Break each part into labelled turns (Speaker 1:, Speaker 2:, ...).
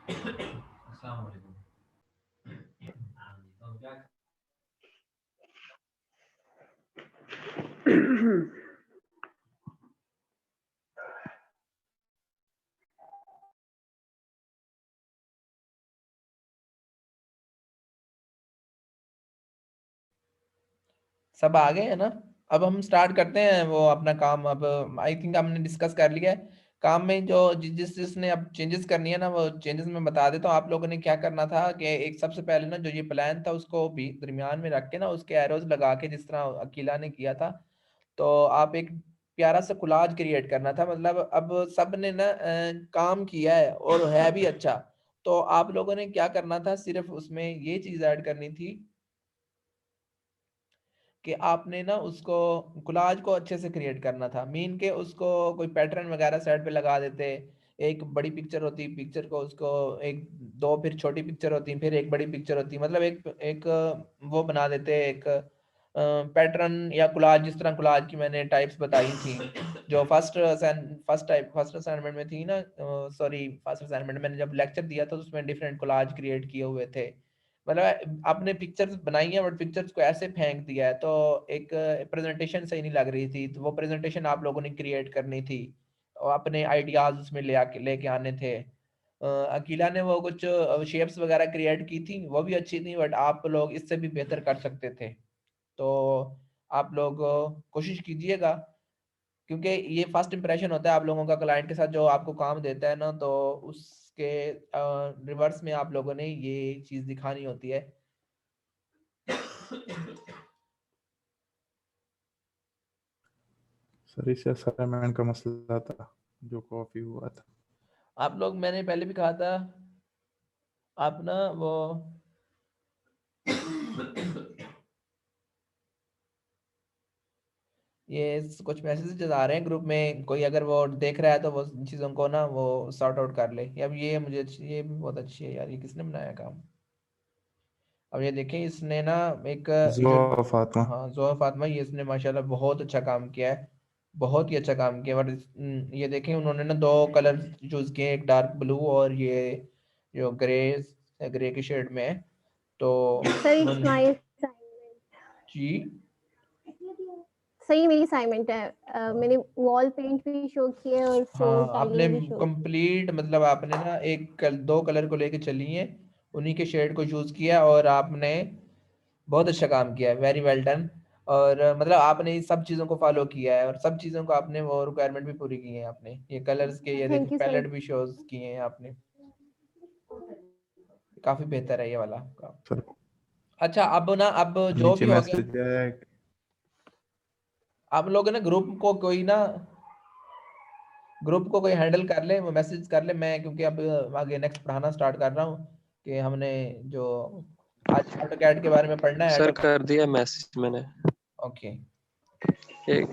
Speaker 1: अस्सलाम वालेकुम। हाँ जी, तो क्या
Speaker 2: सब आ गए हैं ना। अब हम स्टार्ट करते हैं वो अपना काम। अब आई थिंक हमने डिस्कस कर लिया है। काम में जो जिस जिसने अब चेंजेस करनी है ना, वो चेंजेस मैं बता देता हूँ। आप लोगों ने क्या करना था कि एक सबसे पहले ना जो ये प्लान था उसको भी दरमियान में रख के ना उसके एरोज लगा के, जिस तरह अकीला ने किया था, तो आप एक प्यारा सा कोलाज क्रिएट करना था। मतलब अब सब ने ना काम किया है और है भी अच्छा। तो आप लोगों ने क्या करना था, सिर्फ उसमें ये चीज ऐड करनी थी कि आपने ना उसको कोलाज को अच्छे से क्रिएट करना था। मीन के उसको कोई पैटर्न वगैरह साइड पे लगा देते। एक बड़ी पिक्चर होती, पिक्चर को उसको एक दो फिर छोटी पिक्चर होती, फिर एक बड़ी पिक्चर होती, मतलब एक एक वो बना देते एक पैटर्न या कोलाज, जिस तरह कोलाज की मैंने टाइप्स बताई थी जो फर्स्ट असाइनमेंट में थी ना। सॉरी, फर्स्ट असाइनमेंट मैंने जब लेक्चर दिया था तो उसमें डिफरेंट कोलाज क्रिएट किए हुए थे। मतलब आपने पिक्चर्स बनाई है बट पिक्चर्स को ऐसे फेंक दिया है, तो एक प्रेजेंटेशन सही नहीं लग रही थी। तो वो प्रेजेंटेशन आप लोगों ने क्रिएट करनी थी और अपने आइडियाज उसमें लेके आने थे। अकीला ने वो कुछ शेप्स वगैरह क्रिएट की थी, वो भी अच्छी थी, बट आप लोग इससे भी बेहतर कर सकते थे। तो आप लोग कोशिश कीजिएगा, क्योंकि ये फर्स्ट इंप्रेशन होता है आप लोगों का क्लाइंट के साथ। जो आपको काम देता है ना, तो उसके रिवर्स में आप लोगों ने ये चीज़ दिखानी होती है।
Speaker 3: सर इस असाइनमेंट का मसला था जो कॉपी हुआ था।
Speaker 2: आप लोग, मैंने पहले भी कहा था, आप ना वो ये कुछ मैसेजेस आ रहे हैं ग्रुप में, कोई अगर वो देख रहा है तो वो इन चीज़ों को ना वो सॉर्ट आउट कर ले। अब ये मुझे ये भी बहुत अच्छी है यार, ये किसने बनाया काम। अब ये देखें, इसने ना एक ये जो,
Speaker 3: जो फातिमा।
Speaker 2: हाँ जोया फातिमा, ये इसने माशाल्लाह बहुत अच्छा काम किया है, बहुत ही अच्छा काम किया। बट ये देखें उन्होंने ना दो कलर चूज किए, एक डार्क ब्लू और ये जो ग्रे की शेड में है। तो
Speaker 4: सर इट्स
Speaker 2: उन्होंने,
Speaker 4: माय असाइनमेंट।
Speaker 2: जी
Speaker 4: सही मेरी असाइनमेंट है। मैंने वॉल पेंट भी शो किया है और फ्लोर
Speaker 2: हाँ, आपने
Speaker 4: टाइलिंग भी शो की है।
Speaker 2: कंप्लीट, मतलब आपने ना दो कलर को लेके चली है, उन्हीं के शेड को चूज किया और आपने बहुत अच्छा काम किया है, वेरी वेल डन। और मतलब आपने इस सब चीज़ों को फॉलो किया है और सब चीज़ों को आपने वो रिक्वायरमेंट भी पूरी की है आपने। ये कलर्स के ये देखें
Speaker 4: थैंक यू सर।
Speaker 2: पैलेट भी शोज किए हैं आपने, काफ़ी बेहतर है ये वाला काम।
Speaker 3: सर
Speaker 2: अच्छा, अब ना, अब जो
Speaker 3: नीचे
Speaker 2: भी हो गया,
Speaker 3: मैसेज आया है कि
Speaker 2: आप लोग ना ग्रुप को कोई ना, ग्रुप को कोई हैंडल कर ले, वो मैसेज कर ले। मैं क्योंकि अब आगे नेक्स्ट पढ़ाना स्टार्ट कर रहा हूँ कि हमने जो आज ऑटोकैड के बारे में पढ़ना है,
Speaker 5: सर
Speaker 2: ऑटो।
Speaker 5: कर दिया मैसेज मैंने।
Speaker 2: ओके।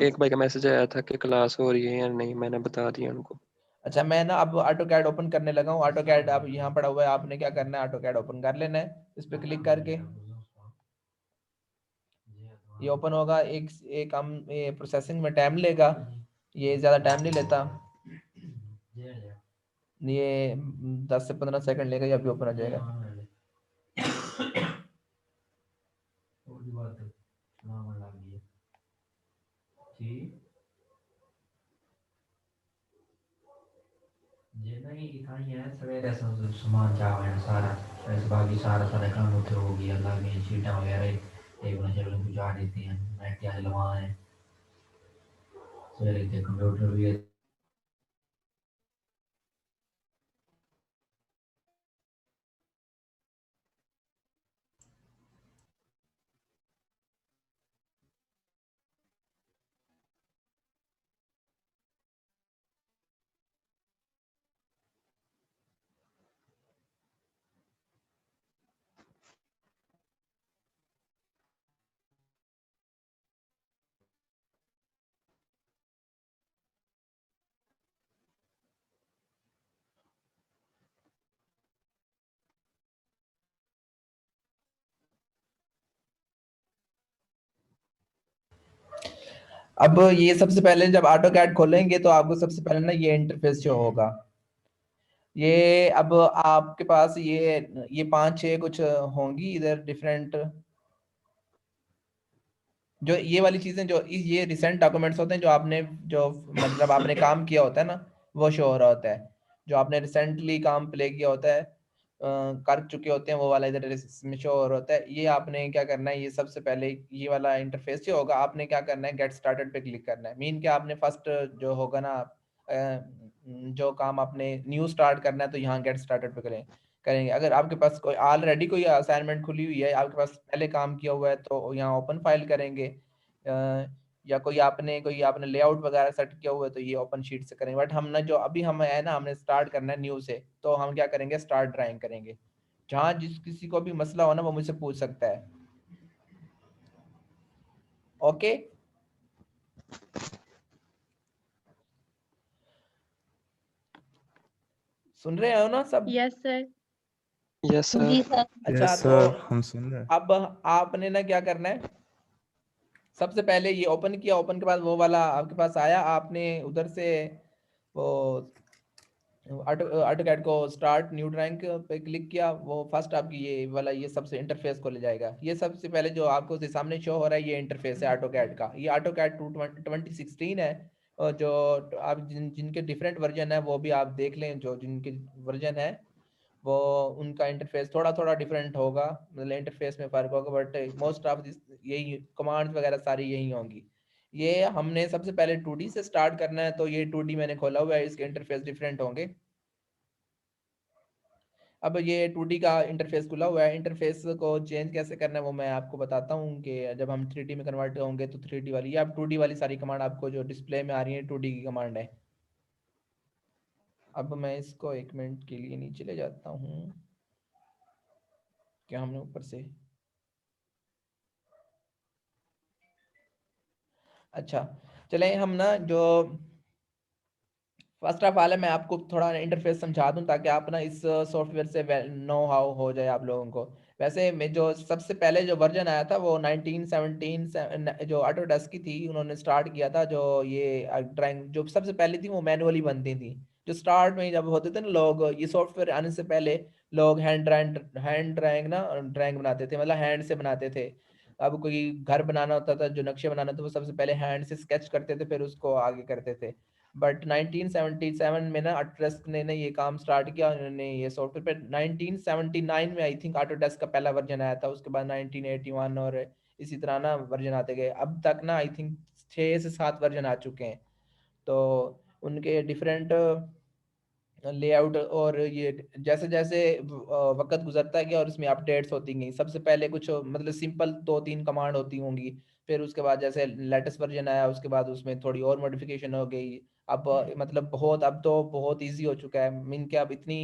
Speaker 5: एक भाई का मैसेज आया था कि क्लास हो रही है या नहीं, मैंने बता दिया उनको।
Speaker 2: अच्छा, मैं ना अब ऑटो कैड ओपन करने लगा हूँ। ऑटो कैड अब यहाँ पड़ा हुआ है, आपने क्या करना है, ऑटो कैड ओपन कर लेना है इस पे क्लिक करके। ये ओपन होगा। एक एक हम ये प्रोसेसिंग में टाइम लेगा, ये ज़्यादा टाइम नहीं लेता, ये 10 से 15 सेकंड लेगा, ये अभी ओपन हो जाएगा।
Speaker 1: जे नहीं इतना ही है सवेरे सामान चावल सारा ऐसे बाकी सारा सारा काम उठे हो गया, लगे शीटा वगैरह एक बजे चलो बुझा देते हैं, नेट आज लवाए सवेरे के कंप्यूटर भी
Speaker 2: अब ये सबसे पहले जब ऑटो कैड खोलेंगे तो आपको सबसे पहले ना ये इंटरफेस शो होगा। ये अब आपके पास ये 5-6 कुछ होंगी इधर डिफरेंट, जो ये वाली चीजें जो ये रिसेंट डॉक्यूमेंट्स होते हैं जो आपने जो मतलब आपने काम किया होता है ना, वो शो हो रहा होता है। जो आपने रिसेंटली काम प्ले किया होता है, कर चुके होते हैं, वो वाला इधर इसमें शो हो रहा होता है। ये आपने क्या करना है, ये सबसे पहले ये वाला इंटरफेस जो होगा, आपने क्या करना है, गेट स्टार्टेड पे क्लिक करना है। मीन के आपने फर्स्ट जो होगा ना, जो काम आपने न्यू स्टार्ट करना है, तो यहाँ गेट स्टार्टेड पे करेंगे। अगर आपके पास कोई ऑलरेडी कोई असाइनमेंट खुली हुई है, आपके पास पहले काम किया हुआ है, तो यहाँ ओपन फाइल करेंगे। या कोई आपने लेआउट वगैरह सेट किया हुआ है, तो ये ओपन शीट से करेंगे। बट हमने जो अभी हम है ना, हमने स्टार्ट करना है न्यू से, तो हम क्या करेंगे, स्टार्ट ड्राइंग करेंगे। जहाँ जिस किसी को भी मसला हो ना, वो मुझसे पूछ सकता है। ओके, सुन रहे हो ना सब?
Speaker 6: Yes sir.
Speaker 5: Yes sir.
Speaker 4: जी सर।
Speaker 2: अच्छा,
Speaker 3: यस
Speaker 2: तो
Speaker 3: सर, हम सुन रहे हैं।
Speaker 2: अब आपने ना क्या करना है, सबसे पहले ये ओपन किया, ओपन के बाद वो वाला आपके पास आया, आपने उधर से वो ऑटोकैड को स्टार्ट न्यू ड्राइंग पे क्लिक किया। वो फर्स्ट आपकी ये वाला ये सबसे इंटरफेस को ले जाएगा। ये सबसे पहले जो आपको सामने शो हो रहा है, ये इंटरफेस है ऑटोकैड का। ये ऑटोकैड 2016 है। और जो आप जिनके डिफरेंट वर्जन है, वो भी आप देख लें, जो जिनके वर्जन है वो उनका इंटरफेस थोड़ा थोड़ा डिफरेंट होगा, मतलब इंटरफेस में फर्क होगा, बट मोस्ट ऑफ दिस यही कमांड्स वगैरह सारी यही होंगी। ये हमने सबसे पहले 2D से स्टार्ट करना है, तो ये 2D मैंने खोला हुआ है, इसके इंटरफेस डिफरेंट होंगे। अब ये 2D का इंटरफेस खुला हुआ है। इंटरफेस को चेंज कैसे करना है वो मैं आपको बताता हूँ कि जब हम 3D में कन्वर्ट होंगे तो 3D वाली, या 2D वाली सारी कमांड आपको जो डिस्प्ले में आ रही है 2D की कमांड है। अब मैं इसको 1 मिनट के लिए नीचे ले जाता हूँ, क्या हमने ऊपर से, अच्छा चले हम ना जो फर्स्ट ऑफ ऑल है, मैं आपको थोड़ा इंटरफेस समझा दूं ताकि आप ना इस सॉफ्टवेयर से नो हाउ हो जाए आप लोगों को। वैसे मैं जो सबसे पहले जो वर्जन आया था वो 1917 जो ऑटोडेस्क की थी, उन्होंने स्टार्ट किया था। जो ये ड्राइंग जो सबसे पहले थी वो मैनुअली बनती थी। जो स्टार्ट में जब होते थे ना लोग, ये सॉफ्टवेयर आने से पहले लोग हैंड ड्राइंग ना ड्राइंग बनाते थे, मतलब हैंड से बनाते थे। अब कोई घर बनाना होता था, जो नक्शे बनाना था, वो सबसे पहले हैंड से स्केच करते थे, फिर उसको आगे करते थे। बट 1977 में ना ऑटोडेस्क ने ये काम स्टार्ट किया। उन्होंने ये सॉफ्टवेयर पे 1979 में आई थिंक ऑटोडेस्क का पहला वर्जन आया था। उसके बाद 1981 और इसी तरह ना वर्जन आते गए। अब तक ना आई थिंक 6 से 7 वर्जन आ चुके हैं। तो उनके डिफरेंट लेआउट और ये जैसे जैसे वक्त गुजरता गया और इसमें अपडेट्स होती गई। सबसे पहले कुछ मतलब सिंपल 2-3 कमांड होती होंगी, फिर उसके बाद जैसे लेटेस्ट वर्जन आया उसके बाद उसमें थोड़ी और मॉडिफिकेशन हो गई। अब मतलब अब तो बहुत इजी हो चुका है। मीन के अब इतनी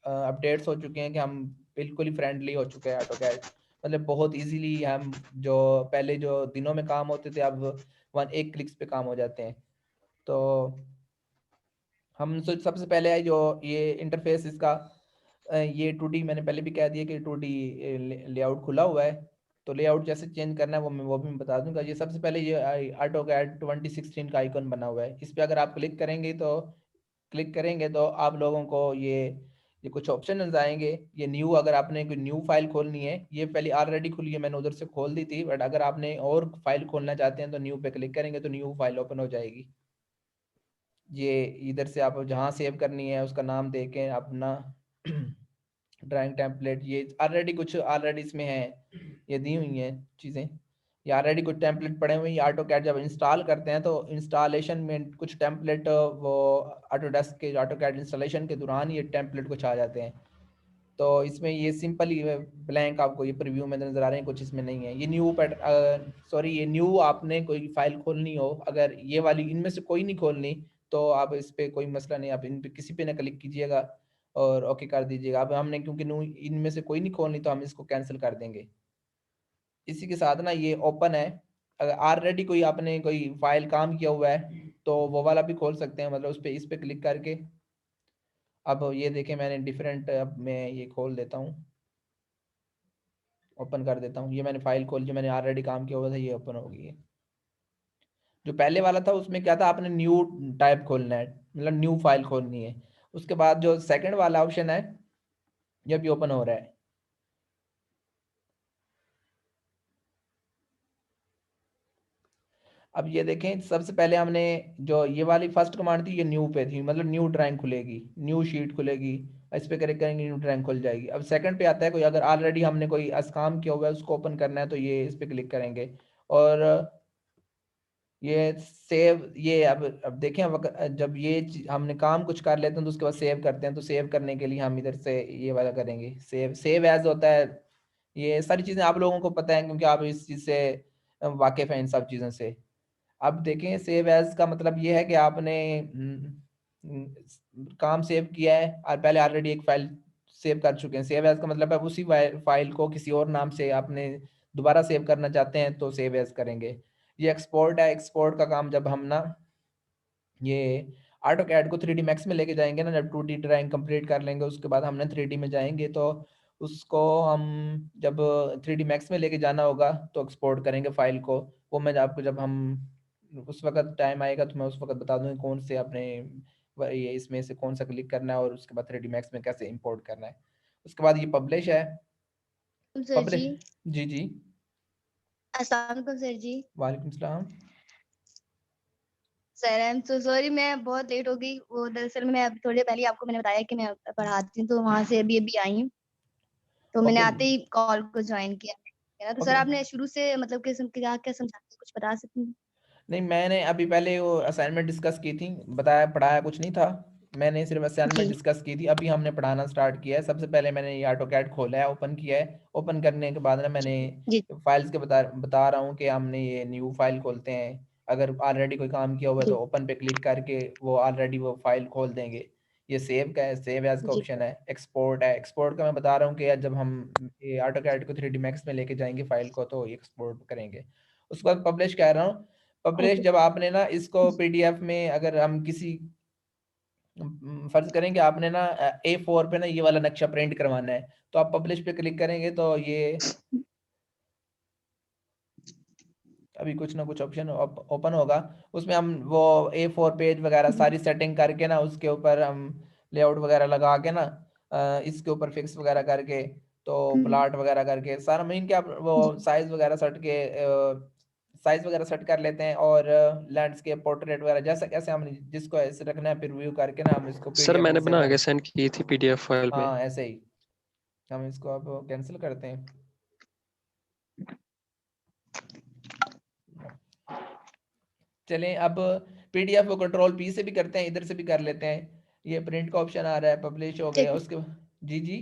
Speaker 2: अपडेट्स हो चुके हैं कि हम बिल्कुल ही फ्रेंडली हो चुके हैं ऑटोकैड। मतलब बहुत इजीली हम जो पहले जो दिनों में काम होते थे, अब एक क्लिक्स पे काम हो जाते हैं। तो हम सबसे पहले है जो ये इंटरफेस इसका, ये 2D मैंने पहले भी कह दिया कि 2D लेआउट खुला हुआ है। तो लेआउट जैसे चेंज करना है वो भी मैं बता दूंगा। ये सबसे पहले ये ऑटोकैड 2016 का आइकन बना हुआ है। इस पे अगर आप क्लिक करेंगे तो आप लोगों को ये कुछ ऑप्शन नजर आएंगे। ये न्यू, अगर आपने कोई न्यू फाइल खोलनी है, ये पहले ऑलरेडी खुली है, मैंने उधर से खोल दी थी, बट अगर आपने और फाइल खोलना चाहते हैं तो न्यू पे क्लिक करेंगे तो न्यू फाइल ओपन हो जाएगी। ये इधर से आप जहाँ सेव करनी है उसका नाम देके अपना ड्राइंग टेम्पलेट, ये ऑलरेडी इसमें है, ये दी हुई हैं चीज़ें। ये ऑलरेडी कुछ टेम्पलेट पड़े हुए हैं। ऑटोकैड जब इंस्टॉल करते हैं तो इंस्टॉलेशन में कुछ टेम्पलेट वो ऑटोडेस्क के ऑटोकैड इंस्टॉलेशन के दौरान ये टेम्पलेट कुछ आ जाते हैं। तो इसमें ये सिंपल ही ब्लैंक आपको ये प्रीव्यू में नजर आ रहे हैं, कुछ इसमें नहीं है। ये ये न्यू आपने कोई फाइल खोलनी हो, अगर ये वाली इनमें से कोई नहीं खोलनी, तो आप इस पे कोई मसला नहीं, आप इन पे किसी पे ना क्लिक कीजिएगा और ओके कर दीजिएगा। अब हमने क्योंकि इनमें से कोई नहीं खोलनी, तो हम इसको कैंसिल कर देंगे। इसी के साथ ना ये ओपन है। अगर ऑलरेडी कोई आपने कोई फाइल काम किया हुआ है तो वो वाला भी खोल सकते हैं, मतलब इस पे क्लिक करके। अब ये देखें मैंने डिफरेंट, अब मैं ये खोल देता हूँ, ओपन कर देता हूँ। ये मैंने फाइल खोल, जो मैंने ऑलरेडी काम किया हुआ था, ये ओपन हो गई है। जो पहले वाला था उसमें क्या था, आपने न्यू टाइप खोलना है, मतलब न्यू फाइल खोलनी है। उसके बाद जो सेकंड वाला ऑप्शन है ये भी ओपन हो रहा है। अब ये देखें, सबसे पहले हमने जो ये वाली फर्स्ट कमांड थी ये न्यू पे थी, मतलब न्यू ड्राइंग खुलेगी, न्यू शीट खुलेगी, इस पे क्लिक करेंगे न्यू ड्राइंग खुल जाएगी। अब सेकंड पे आता है कोई अगर ऑलरेडी हमने कोई काम किया हुआ है उसको ओपन करना है तो ये इस पे क्लिक करेंगे। और ये सेव, ये अब देखें जब ये हमने काम कुछ कर लेते हैं तो उसके बाद सेव करते हैं, तो सेव करने के लिए हम इधर से ये वाला करेंगे, सेव एज होता है। ये सारी चीज़ें आप लोगों को पता है क्योंकि आप इस चीज़ से वाकिफ हैं इन सब चीज़ों से। अब देखें सेव एज का मतलब ये है कि आपने काम सेव किया है और पहले ऑलरेडी एक फाइल सेव कर चुके हैं। सेव एज का मतलब है उसी फाइल को किसी और नाम से आपने दोबारा सेव करना चाहते हैं तो सेव एज करेंगे। ये एक्सपोर्ट है, एक्सपोर्ट का काम जब हम ना ये ऑटो कैड को 3D मैक्स में लेके जाएंगे ना, जब 2D ड्राइंग कंप्लीट कर लेंगे उसके बाद हमने 3D में जाएंगे तो उसको हम जब 3D मैक्स में लेके जाना होगा तो एक्सपोर्ट करेंगे फाइल को। वो मैं आपको जब हम उस वक्त टाइम आएगा तो मैं उस वक्त बता दूंगा कौन से अपने ये इसमें से कौन सा क्लिक करना है और उसके बाद 3D मैक्स में कैसे इंपोर्ट करना है। उसके बाद ये पब्लिश है।
Speaker 6: सर
Speaker 2: पब्लिश,
Speaker 6: जी,
Speaker 2: जी जी,
Speaker 6: अस्सलाम वालेकुम सर जी।
Speaker 2: वालेकुम सलाम।
Speaker 6: Sir I am so sorry, मैं बहुत लेट हो गई। वो दरअसल मैं अभी थोड़ी देर पहले आपको मैंने बताया कि मैं पढ़ाती हूँ, तो वहां से अभी अभी आई हूँ, तो मैंने
Speaker 2: ओके
Speaker 6: आते ही कॉल को ज्वाइन किया है ना। तो सर
Speaker 2: ओके।
Speaker 6: आपने शुरू से मतलब क्या क्या समझाते हैं, कुछ बता सकते हैं?
Speaker 2: नहीं, मैंने अभी पहले वो असाइनमेंट डिस्कस की थी, बताया पढ़ाया कुछ नहीं था, मैंने सिर्फ असाइनमेंट
Speaker 6: जी
Speaker 2: डिस्कस की थी। अभी हमने पढ़ाना स्टार्ट किया है। सबसे पहले मैंने ये ऑटो कैड खोला है, ओपन किया है। ओपन करने के बाद ना मैंने
Speaker 6: जी
Speaker 2: फाइल्स के बता रहा हूँ कि हमने ये न्यू फाइल खोलते हैं। अगर ऑलरेडी कोई काम किया हुआ है
Speaker 6: जी
Speaker 2: तो ओपन पे क्लिक करके वो ऑलरेडी वो फाइल खोल देंगे। ये सेव का है, सेव एज का
Speaker 6: जी
Speaker 2: ऑप्शन है। एक्सपोर्ट है, एक्सपोर्ट का मैं बता रहा हूँ कि जब हम ये ऑटो कैड को 3D मैक्स में लेके जाएंगे फाइल को तो एक्सपोर्ट करेंगे। उसके बाद पब्लिश कह रहा हूँ। पब्लिश
Speaker 6: ओके
Speaker 2: जब आपने ना इसको पीडीएफ में अगर हम किसी फर्ज करेंगे आपने ना A4 पे ना ये वाला नक्शा प्रिंट करवाना है तो आप पब्लिश पे क्लिक करेंगे तो ये अभी कुछ ना कुछ ऑप्शन ओपन होगा। उसमें हम वो A4 पेज वगैरह सारी सेटिंग करके ना उसके ऊपर हम लेआउट वगैरह लगा के ना इसके ऊपर फिक्स वगैरह करके तो प्लाट वगैरह करके सारा मीन के आप वो
Speaker 6: जी
Speaker 2: साइज वगैरह सेट के साइज वगैरह सेट कर लेते हैं और लैंडस्केप पोर्ट्रेट वगैरह जैसा कैसे हम जिसको ऐसे रखना है फिर व्यू करके ना हम इसको
Speaker 5: सर
Speaker 2: पीडीएफ में
Speaker 5: मैंने
Speaker 2: सेव
Speaker 5: बना
Speaker 2: कर।
Speaker 5: के सेंड की थी PDF फाइल में।
Speaker 2: हाँ ऐसे ही हम इसको अब कैंसिल करते हैं। चलें अब पीडीएफ को कंट्रोल पी से भी करते हैं, इधर से भी कर लेते हैं। ये प्रिंट का ऑप्शन आ रहा है, पब्लिश हो गया।
Speaker 6: ठीक है।
Speaker 2: उसके जी जी,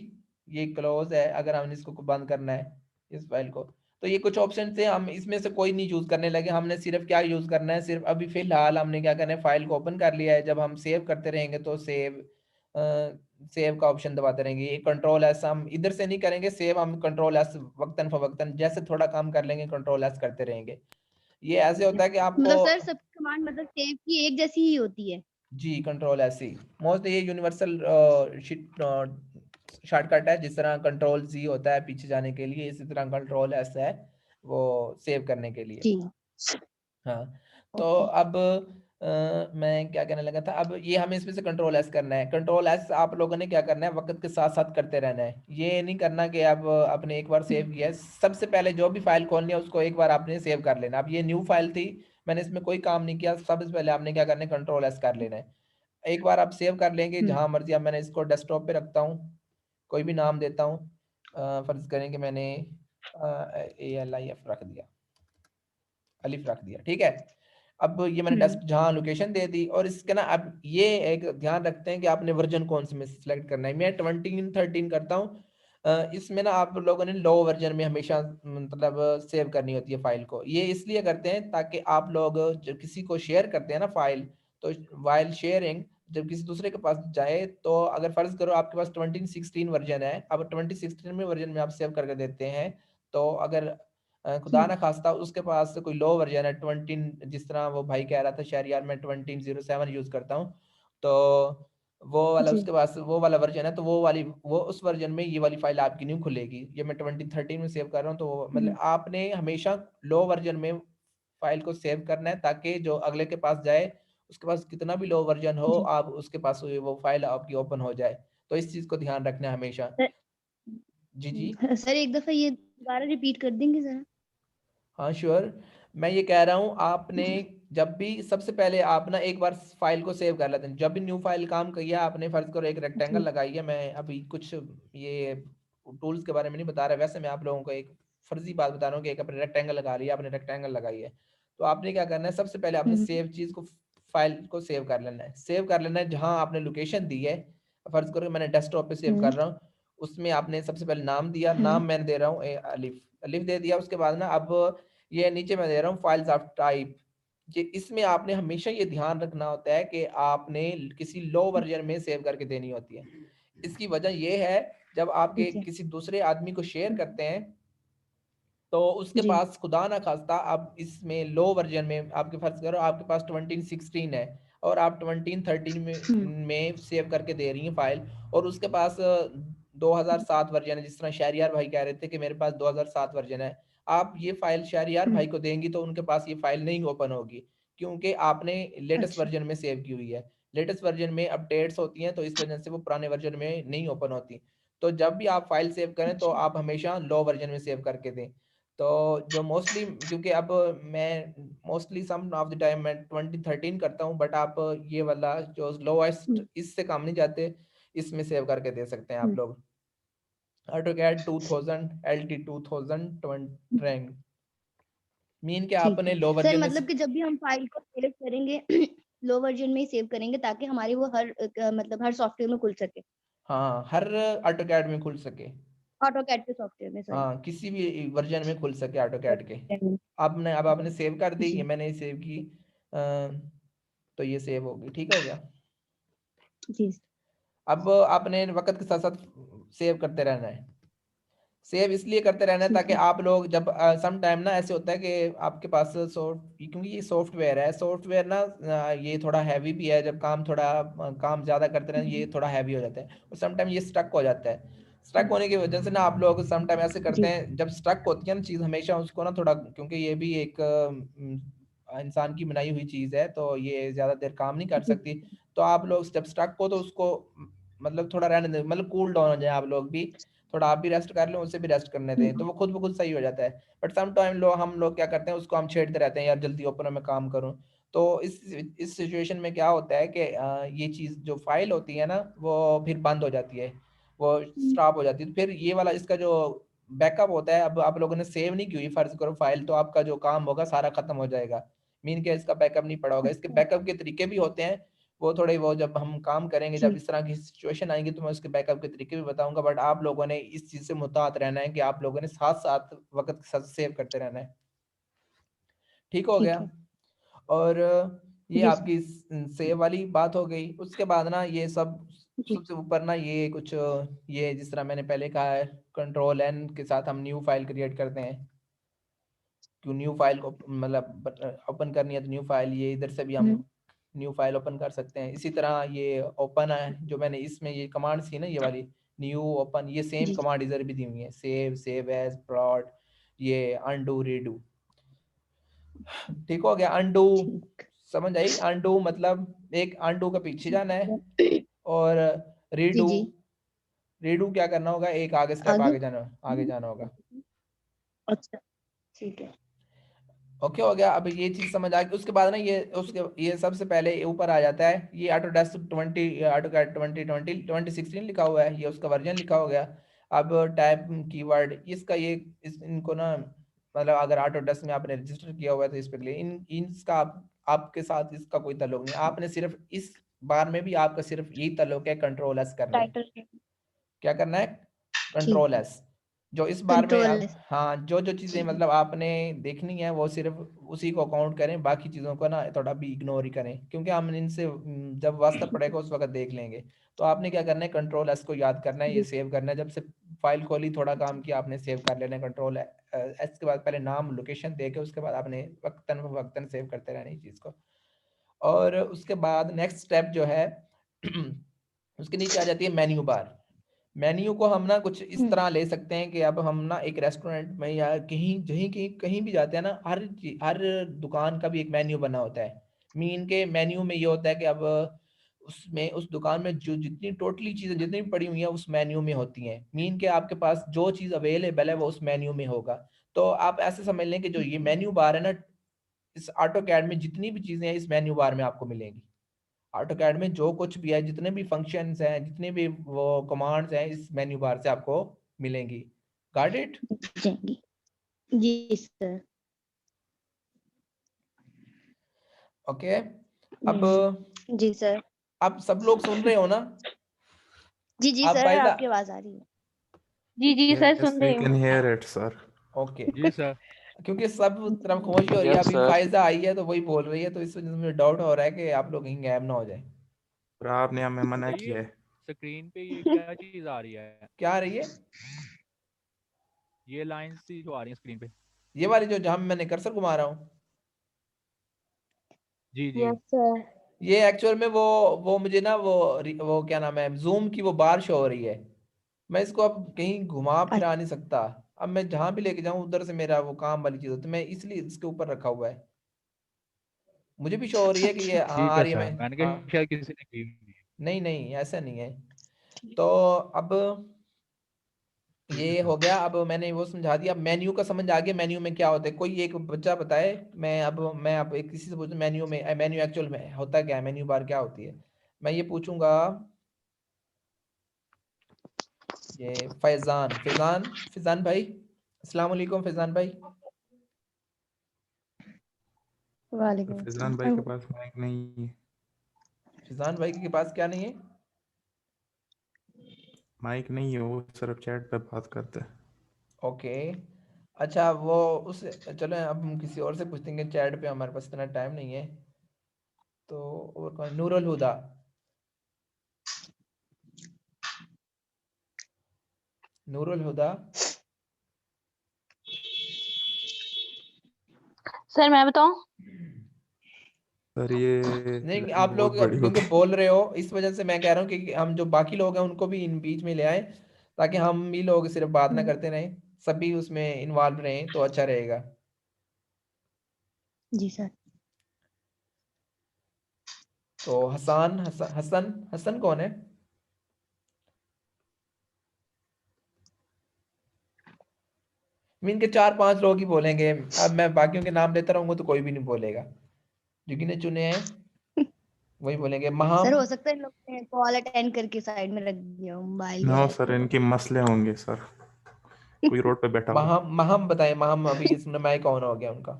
Speaker 2: ये क्लोज है अगर हमने इसको बंद करना है इस फाइल को। तो ये कुछ ऑप्शन थे, हम इसमें से कोई नहीं यूज करने लगे। हमने सिर्फ क्या यूज करना है, सिर्फ अभी फिलहाल हमने क्या करना है, फाइल को ओपन कर लिया है। जब हम सेव करते रहेंगे तो सेव का ऑप्शन दबाते रहेंगे। ये कंट्रोल एस हम इधर से नहीं करेंगे सेव, हम कंट्रोल एस वक्तन फवक्तन जैसे थोड़ा काम कर लेंगे कंट्रोल एस करते रहेंगे। ये ऐसे होता है कि आपको
Speaker 6: मतलब सर सब कमांड मतलब सेव की एक जैसी ही होती है?
Speaker 2: जी कंट्रोल ऐसे ही मोस्ट ये यूनिवर्सल शॉर्टकट है। जिस तरह कंट्रोल जी होता है पीछे जाने के लिए, इसी तरह कंट्रोल एस है वो सेव करने के लिए।
Speaker 6: जी
Speaker 2: हाँ तो
Speaker 6: ओके।
Speaker 2: अब मैं क्या कहने लगा था, अब ये हमें इसमें से कंट्रोल एस करना है। कंट्रोल एस आप लोगों ने क्या करना है, वक्त के साथ साथ करते रहना है। ये नहीं करना कि आप आपने एक बार सेव किया है, सबसे पहले जो भी फाइल खोलनी है उसको एक बार आपने सेव कर लेना। अब ये न्यू फाइल थी, मैंने इसमें कोई काम नहीं किया, सबसे पहले आपने क्या करना है, कंट्रोल एस कर लेना है। एक बार आप सेव कर लेंगे जहां मर्जी। अब मैंने इसको डेस्कटॉप पे रखता हूँ, कोई भी नाम देता हूँ। फर्ज करें कि मैंने ALIF रख दिया, अलिफ रख दिया, ठीक है। अब ये मैंने डेस्क जहाँ लोकेशन दे दी और इसके ना अब ये एक ध्यान रखते हैं कि आपने वर्जन कौन से में सिलेक्ट करना है। मैं 2013 करता हूँ। इसमें ना आप लोगों ने लो वर्जन में हमेशा मतलब सेव करनी होती है फाइल को। ये इसलिए करते हैं ताकि आप लोग जब किसी को शेयर करते हैं ना फाइल, तो वाइल शेयरिंग जब किसी दूसरे के पास जाए तो अगर फर्ज करो आपके पास 2016 वर्जन है, अब 2016 में वर्जन में आप सेव करके देते हैं, तो अगर खुदा ना खास्ता उसके पास कोई लो वर्जन है 20, जिस तरह वो भाई कह रहा था शहरियार में 2007 यूज करता हूँ, तो वो वाला
Speaker 6: जी
Speaker 2: उसके पास वो वाला वर्जन है, तो वो उस वर्जन में ये वाली फाइल आपकी नहीं खुलेगी। ये मैं 2013 में सेव कर रहा हूँ, तो मतलब आपने हमेशा लो वर्जन में फाइल को सेव करना है ताकि जो अगले के पास जाए उसके पास कितना भी लो वर्जन हो,
Speaker 6: जी।
Speaker 2: आप उसके पास वो फाइल आपकी ओपन हो जाए। तो इस चीज को ध्यान रखना है हमेशा।
Speaker 6: सर
Speaker 2: जी जी।
Speaker 6: सर एक दफा ये दोबारा रिपीट कर देंगे जरा?
Speaker 2: हाँ श्योर। मैं ये कह रहा हूँ, आपने जब भी सबसे पहले आप ना एक बार फाइल को सेव कर लेते हैं। जब भी न्यू फाइल काम किया आपने, फर्ज करो एक रेक्टेंगल
Speaker 6: जी।
Speaker 2: लगाई है, मैं अभी कुछ ये टूल्स के बारे में नहीं बता रहा, वैसे मैं आप लोगों को एक फर्जी बात बता रहा हूँ कि एक आपने रेक्टेंगल लगा लिया, आपने रेक्टेंगल लगाई है, तो आपने क्या करना है, सबसे पहले आपने
Speaker 6: हम्म।
Speaker 2: सेव चीज को, फाइल को सेव कर लेना है। सेव कर लेना है जहाँ आपने लोकेशन दी है, फर्ज करो मैंने डेस्कटॉप पे सेव
Speaker 6: हम्म।
Speaker 2: कर रहा हूँ, उसमें आपने सबसे पहले नाम दिया,
Speaker 6: हम्म।
Speaker 2: नाम मैंने दे रहा हूँ अलिफ, अलिफ दे दिया। उसके बाद ना अब ये नीचे मैं दे रहा हूँ फाइल्स ऑफ टाइप। ये इसमें आपने हमेशा ये ध्यान रखना होता है कि आपने किसी लो वर्जन में सेव करके देनी होती है। इसकी वजह ये है, जब आपके
Speaker 6: ठीक है।
Speaker 2: किसी दूसरे आदमी को शेयर करते हैं तो उसके
Speaker 6: जी।
Speaker 2: पास खुदा ना खास्ता अब इसमें लो वर्जन में, आपके फर्ज करो आपके पास 2016 है और आप 2013 में सेव करके दे रही हैं फाइल, और उसके पास 2007 वर्जन है, जिस तरह शहरियार भाई कह रहे थे कि मेरे पास 2007 वर्जन है। आप ये फाइल शहरियार भाई को देंगी तो उनके पास ये फाइल नहीं ओपन होगी, क्योंकि आपने लेटेस्ट
Speaker 6: अच्छा।
Speaker 2: वर्जन में सेव की हुई है। लेटेस्ट वर्जन में अपडेट्स होती हैं, तो इस वजह से वो पुराने वर्जन में नहीं ओपन होती। तो जब भी आप फाइल सेव करें तो
Speaker 6: अच्छा।
Speaker 2: आप हमेशा लो वर्जन में सेव करके दें। तो जो मोस्टली, क्योंकि अब मैं mostly some of the time मैं 2013 करता हूँ, बट आप ये वाला जो लोएस्ट
Speaker 6: हम्म।
Speaker 2: इससे काम नहीं जाते, इसमें सेव करके दे सकते हैं आप
Speaker 6: हम्म।
Speaker 2: लोग। AutoCAD 2000 LT 2020 रैंक, मीन के
Speaker 6: ठीक
Speaker 2: आपने
Speaker 6: है
Speaker 2: लो
Speaker 6: सर,
Speaker 2: वर्जन में
Speaker 6: मतलब कि जब भी हम फाइल को सेव करेंगे लो वर्जन में ही सेव करेंगे ताकि हमारी वो हर मतलब हर सॉफ्टवेयर में खुल सके।
Speaker 2: हाँ, हर AutoCAD में खुल सके।
Speaker 6: ऑटोकैड के सॉफ्टवेयर में, सॉरी।
Speaker 2: हाँ, किसी भी वर्जन में खुल सके AutoCAD के।
Speaker 6: जी।
Speaker 2: अब आपने सेव कर दी, ये मैंने सेव की, अ, तो ये सेव होगी, ठीक हो गया।
Speaker 6: जी।
Speaker 2: अब आपने वक्त के साथ साथ सेव करते रहना है। सेव इसलिए करते रहना है
Speaker 6: ठीक
Speaker 2: ताकि
Speaker 6: है।
Speaker 2: आप लोग जब सम टाइम ना ऐसे होता है कि आपके पास क्योंकि ये सॉफ्टवेयर है, सॉफ्टवेयर ना ये थोड़ा हैवी भी है, जब काम थोड़ा काम ज़्यादा करते रहें ये थोड़ा हैवी हो जाता है, और सम टाइम ये स्टक हो जाता है। स्टक होने की वजह से ना आप लोग सम टाइम ऐसे करते
Speaker 6: जी।
Speaker 2: हैं, जब स्टक होती है ना चीज़, हमेशा उसको ना थोड़ा, क्योंकि ये भी एक इंसान की बनाई हुई चीज़ है, तो ये ज़्यादा देर काम नहीं कर
Speaker 6: जी।
Speaker 2: सकती। तो आप लोग जब स्टक हो तो उसको मतलब थोड़ा रहने दें, मतलब कूल डाउन हो जाए आप लोग भी, थोड़ा आप भी रेस्ट कर लें, उसे भी रेस्ट करने दें, तो वो खुद ब खुद सही हो जाता है। बट सम टाइम हम लोग क्या करते हैं, उसको हम छेड़ते रहते हैं, यार जल्दी ओपन हो मैं काम करूं। तो इस सिचुएशन में क्या होता है कि ये चीज़ जो फाइल होती है ना वो फिर बंद हो जाती है, वो स्टॉप हो जाती है। तो फिर ये वाला इसका जो बैकअप होता है, अब आप लोगों ने सेव नहीं की हुई फर्ज करो फाइल, तो आपका जो काम होगा सारा खत्म हो जाएगा, मीन के इसका बैकअप नहीं पड़ा होगा। इसके
Speaker 6: अच्छा।
Speaker 2: बैकअप के तरीके भी होते हैं, वो थोड़े, वो जब हम काम करेंगे,
Speaker 6: जी।
Speaker 2: जब इस तरह की सिचुएशन आएंगी तो मैं उसके बैकअप के तरीके भी बताऊंगा। बट आप लोगों ने इस चीज़ से मुतात रहना है कि आप लोगों ने साथ साथ वक्त के साथ सेव करते रहना है, ठीक हो गया।
Speaker 6: ठीक है।
Speaker 2: और ये
Speaker 6: जी सर।
Speaker 2: आपकी सेव वाली बात हो गई। उसके बाद ना ये सब
Speaker 6: जी।
Speaker 2: सबसे ऊपर ना ये कुछ ये जिस तरह मैंने पहले कहा है, कंट्रोल N के साथ हम न्यू फाइल क्रिएट करते हैं। क्यों न्यू फाइल को मतलब ओपन करनी है तो न्यू फाइल, ये इधर से भी हम
Speaker 6: हम्म।
Speaker 2: न्यू फाइल ओपन कर सकते हैं। इसी तरह ये ओपन है जो मैंने इसमें ये कमांड थी ना, ये वाली न्यू ओपन, ये सेम
Speaker 6: जी।
Speaker 2: कमांड इधर भी दी हुई है, सेव, सेव एज, प्लॉट, ये अनडू, रीडू, ठीक हो गया। अनडू
Speaker 6: ठीक।
Speaker 2: समझ आई? अनडू मतलब एक अनडू का पीछे जाना है, और
Speaker 6: जी।
Speaker 2: रीडू,
Speaker 6: जी।
Speaker 2: रीडू क्या करना होगा, एक आगे स्टेप
Speaker 6: आगे।
Speaker 2: आगे जाना होगा।
Speaker 6: अच्छा। ठीक है।
Speaker 2: ओके हो गया। अब ये चीज समझ आ गई। उसके बाद ना ये सबसे पहले ऊपर आ जाता है, ये ऑटोडेस्क 20 AutoCAD 2020 2016 लिखा हुआ है, ये उसका वर्जन लिखा हो गया। अब टाइप कीवर्ड इसका ये इनको ना, मतलब अगर ऑटोडेस्क में आपने रजिस्टर किया हुआ है तो इस पे लिए इसका आपके साथ इसका कोई ताल्लुक नहीं, आपने सिर्फ इस बार में भी आपका सिर्फ यही ताल्लुक है कंट्रोल S करना है।
Speaker 6: टाइटल।
Speaker 2: क्या करना है?
Speaker 6: ठीक
Speaker 2: कंट्रोल
Speaker 6: है।
Speaker 2: S। जो इस बार में
Speaker 6: कंट्रोल।
Speaker 2: आप, हाँ, जो जो चीज़ें मतलब आपने देखनी है वो सिर्फ उसी को काउंट करें, बाकी चीज़ों को ना थोड़ा भी इग्नोर ही करें, क्योंकि हम इनसे जब वास्ता पड़ेगा उस वक्त देख लेंगे। तो आपने क्या करना है, कंट्रोल S को याद करना है, ये
Speaker 6: जी।
Speaker 2: सेव करना है। जब से फाइल खोली, थोड़ा काम किया, आपने सेव कर लेना है। कंट्रोल S के बाद पहले नाम लोकेशन दे के उसके बाद आपने वक्तन सेव करते रहना इस चीज़ को। और उसके बाद नेक्स्ट स्टेप जो है उसके नीचे आ जाती है मेन्यू बार। मेन्यू को हम ना कुछ इस तरह ले सकते हैं कि अब हम ना एक रेस्टोरेंट में या कहीं कहीं भी जाते हैं ना, हर दुकान का भी एक मेन्यू बना होता है। मीन के मेन्यू में ये होता है कि अब उसमें उस दुकान में जो जितनी टोटली चीजें जितनी भी पड़ी हुई हैं उस मेन्यू में होती हैं। मीन के आपके पास जो चीज अवेलेबल है वो उस मेन्यू में होगा। तो आप ऐसे समझ लें कि जो ये मेन्यू बार है ना, इस ऑटोकैड में जितनी भी चीजें हैं इस मेन्यू बार में आपको मिलेंगी। ऑटोकैड में जो कुछ भी है, जितने भी फंक्शंस हैं, जितने भी वो कमांड्स हैं, इस मेन्यू बार से आपको मिलेंगी। Got it?
Speaker 6: जाएंगी। जी सर।
Speaker 2: ओके। अब
Speaker 6: जी सर।
Speaker 2: आप सब लोग सुन रहे हो ना?
Speaker 6: जी जी
Speaker 2: आप
Speaker 6: सर,
Speaker 2: फायदा,
Speaker 6: आपकी आवाज आ रही है। जी जी सर,
Speaker 3: Yes,
Speaker 6: सुन
Speaker 3: we
Speaker 6: रही
Speaker 3: can
Speaker 6: हूँ।
Speaker 3: hear it, sir.
Speaker 2: ओके।
Speaker 7: जी सर।
Speaker 2: क्योंकि सब तरफ खामोशी हो रही है,
Speaker 5: यस
Speaker 2: अभी
Speaker 5: सर।
Speaker 2: फायजा आई है तो वही बोल रही है, तो इस वजह से मुझे डाउट हो रहा है कि आप लोग कहीं गैब ना हो जाए।
Speaker 3: और आपने हमें मना
Speaker 7: ये
Speaker 3: किया है।
Speaker 7: स्क्रीन पे ये क्या चीज आ रही है?
Speaker 2: क्या आ रही है?
Speaker 7: ये लाइंस सी जो आ रही है स्क्रीन पे।
Speaker 2: ये वाली जो जहां मैंने कर्सर घुमा रहा हूँ,
Speaker 7: जी जी।
Speaker 4: Yes, sir.
Speaker 2: ये एक्चुअल में वो मुझे ना वो क्या नाम है, जूम की वो बार शो हो रही है। मैं इसको अब कहीं घुमा फिरा नहीं सकता। अब मैं जहां भी लेके जाऊं उधर से मेरा वो काम वाली चीज होती है, मैं इसलिए इसके ऊपर रखा हुआ है। मुझे भी शो हो रही है कि ये
Speaker 6: अच्छा।
Speaker 2: हाँ
Speaker 7: ठीक
Speaker 2: आ
Speaker 7: है
Speaker 2: रही है।
Speaker 7: सर,
Speaker 2: मैं
Speaker 7: मैंने
Speaker 2: हाँ,
Speaker 7: कहा शायद किसी ने की हुई है।
Speaker 2: नहीं नहीं ऐसा नहीं है। तो अब
Speaker 7: ठीक है
Speaker 2: ये
Speaker 7: सर।
Speaker 2: हो गया। अब मैंने वो समझा दिया। अब मेन्यू का समझ आ गया, मेन्यू में क्या होता है। कोई एक बच्चा बताए, मैं अब एक किसी से पूछूं मेन्यू में, मेन्यू एक्चुअल में होता क्या है, मेन्यू बार क्या होती है। मैं ये पूछूंगा, ये फैजान फैजान फैजान भाई, अस्सलाम वालेकुम फैजान भाई।
Speaker 6: वालेकुम
Speaker 3: फैजान भाई के
Speaker 6: अस्सलाम।
Speaker 3: पास माइक नहीं है।
Speaker 2: फैजान भाई के पास क्या नहीं है?
Speaker 3: माइक नहीं है, वो सिर्फ चैट पे बात करते हैं।
Speaker 2: ओके। अच्छा वो उस चलो अब हम किसी और से पूछते हैं, चैट पे हमारे पास इतना टाइम नहीं है। तो और कौन? नूरुल हुदा। नूरुल हुदा।
Speaker 6: सर मैं बताऊं?
Speaker 3: सर ये
Speaker 2: नहीं,
Speaker 3: लड़की
Speaker 2: आप
Speaker 3: बहुत
Speaker 2: लोग अब
Speaker 3: बड़ी
Speaker 2: क्योंकि
Speaker 3: होगी।
Speaker 2: बोल रहे हो इस वजह से मैं कह रहा हूँ कि हम जो बाकी लोग हैं उनको भी इन बीच में ले आए, ताकि हम भी लोग सिर्फ बात ना करते रहें, सभी उसमें इन्वॉल्व रहें तो अच्छा रहेगा।
Speaker 6: जी सर।
Speaker 2: तो हसन हसन हसन हसन कौन है? मीन के 4-5 लोग ही बोलेंगे। अब मैं बाकियों के नाम लेता रहूंगा तो कोई भी नहीं बोलेगा। जो गिने चुने हैं वही बोलेंगे।
Speaker 6: सर
Speaker 2: महम।
Speaker 6: हो सकता है इन लोग ने कॉल अटेंड करके साइड में रख दिया हो मोबाइल या
Speaker 3: नो सर,
Speaker 6: लैपटॉप।
Speaker 3: इनके मसले होंगे सर। कोई रोड पे बैठा हो।
Speaker 2: महम महम बताएं, महम अभी इसमें मैं कौन हो गया उनका?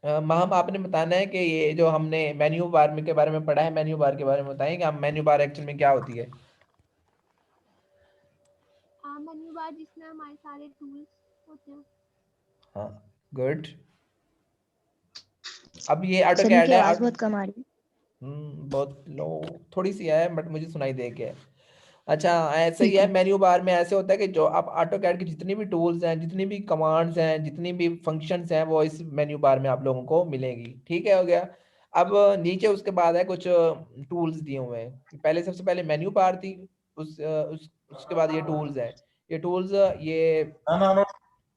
Speaker 2: महम आपने बताना है कि ये जो हमने मेन्यू बार में के बारे में पढ़ा है, मेन्यू बार के बारे में बताएं कि हम मेन्यू बार एक्चुअल में क्या होती है।
Speaker 8: मेन्यू बार जिसमें हमारे सारे टूल्स होते हैं।
Speaker 2: हाँ, गुड। अब ये
Speaker 6: सर इनकी
Speaker 2: ऑटोकैड है।
Speaker 6: आवाज बहुत कम आ रही है।
Speaker 2: बहुत लो, थोड़ी सी है बट मुझे सुनाई दे के है। अच्छा ऐसे ही
Speaker 6: ठीक
Speaker 2: है,
Speaker 6: है।
Speaker 2: मेन्यू बार में ऐसे होता है कि जो आप ऑटोकैड के जितनी भी टूल्स हैं, जितनी भी कमांड्स हैं, जितनी भी फंक्शंस हैं, वो इस मेन्यू बार में आप लोगों को मिलेंगी। ठीक है, हो गया। अब नीचे उसके बाद है कुछ टूल्स दिए हुए हैं। पहले सबसे पहले मेन्यू बार थी, उसके बाद ये टूल्स हैं। ये टूल्स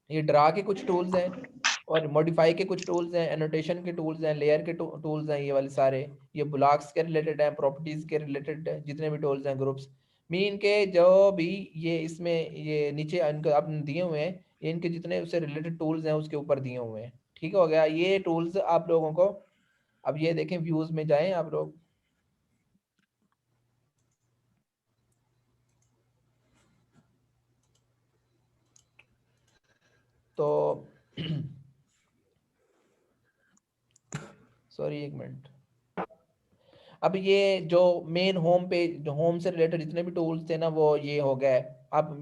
Speaker 2: ये ड्रा के कुछ टूल्स हैं, और मॉडिफाई के कुछ टूल्स हैं, एनोटेशन के टूल्स हैं, लेयर के टूल्स हैं, ये वाले सारे। ये ब्लॉक्स के रिलेटेड हैं, प्रॉपर्टीज के रिलेटेड जितने भी टूल्स हैं, ग्रुप्स मीन के जो भी ये इसमें ये नीचे इनके आपने दिए हुए हैं, ये इनके जितने उससे रिलेटेड टूल्स हैं उसके ऊपर दिए हुए हैं। ठीक हो गया। ये टूल्स आप लोगों को, अब ये देखें व्यूज में जाएं आप लोग, तो सॉरी एक मिनट। अब ये जो मेन होम पे जो होम से रिलेटेड जितने भी टूल्स थे ना, वो ये हो गए। अब